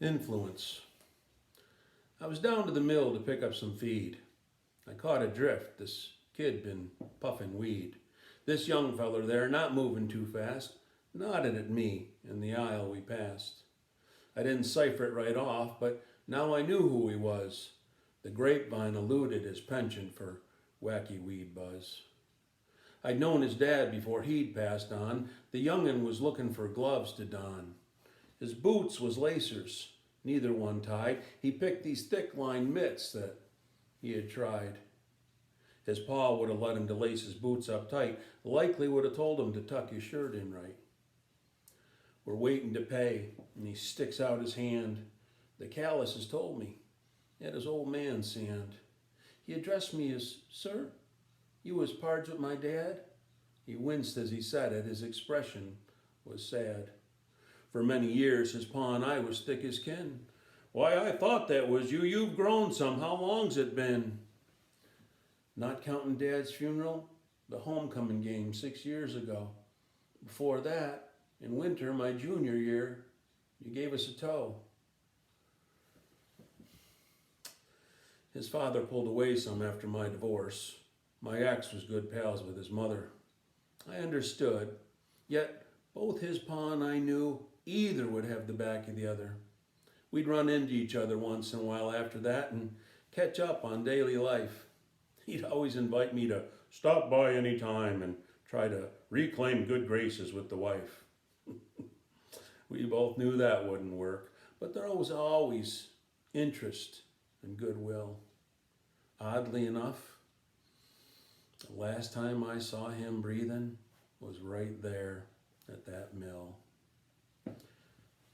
Influence. I was down to the mill to pick up some feed. I caught a drift. This kid been puffing weed. This young feller there, not moving too fast, nodded at me in the aisle we passed. I didn't cipher it right off, but now I knew who he was. The grapevine eluded his penchant for wacky weed buzz. I'd known his dad before he'd passed on. The young'un was looking for gloves to don. His boots was lacers, neither one tied. He picked these thick-lined mitts that he had tried. His pa would have let him to lace his boots up tight, likely would have told him to tuck his shirt in right. We're waiting to pay, and he sticks out his hand. The callus has told me, at his old man's sand. He addressed me as, "Sir, you was pards with my dad?" He winced as he said it. His expression was sad. For many years, his pa and I was thick as kin. "Why, I thought that was you. You've grown some. How long's it been?" Not counting Dad's funeral, the homecoming game 6 years ago. Before that, in winter, my junior year, you gave us a tow. His father pulled away some after my divorce. My ex was good pals with his mother. I understood, yet both his pa and I knew either would have the back of the other. We'd run into each other once in a while after that and catch up on daily life. He'd always invite me to stop by any time and try to reclaim good graces with the wife. We both knew that wouldn't work, but there was always interest and goodwill. Oddly enough, the last time I saw him breathing was right there at that mill.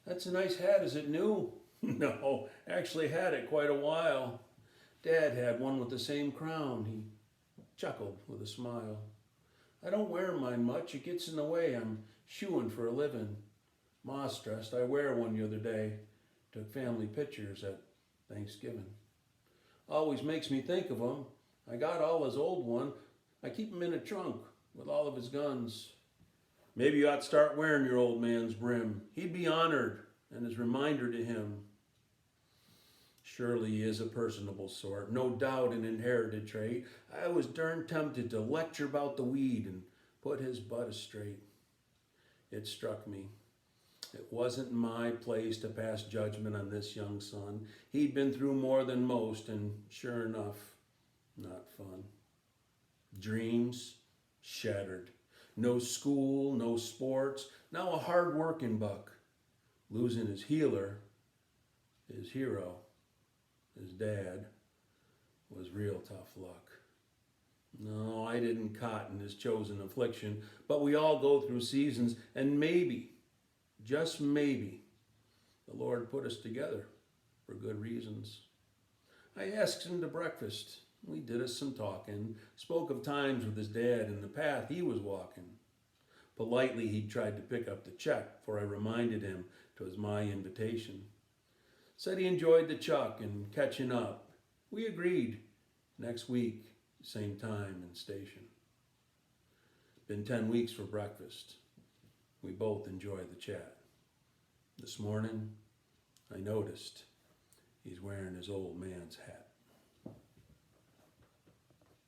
"That's a nice hat, is it new?" "No, actually had it quite a while. Dad had one with the same crown." He chuckled with a smile. "I don't wear mine much. It gets in the way. I'm shoeing for a living. Ma stressed I wear one the other day. Took family pictures at Thanksgiving. Always makes me think of him. I got all his old one. I keep him in a trunk with all of his guns. Maybe you ought to start wearing your old man's brim. He'd be honored, and as a reminder to him. Surely he is a personable sort, no doubt an inherited trait. I was darn tempted to lecture about the weed and put his butt straight. It struck me. It wasn't my place to pass judgment on this young son. He'd been through more than most, and sure enough, not fun. Dreams shattered. No school, no sports. Now a hard-working buck. Losing his healer, his hero, his dad, was real tough luck. No, I didn't cotton his chosen affliction, but we all go through seasons, and maybe, just maybe, the Lord put us together for good reasons. I asked him to breakfast. We did us some talking, spoke of times with his dad and the path he was walking. Politely, he tried to pick up the check, for I reminded him 'twas my invitation. Said he enjoyed the chuck and catching up. We agreed. Next week, same time and station. Been 10 weeks for breakfast. We both enjoyed the chat. This morning, I noticed he's wearing his old man's hat.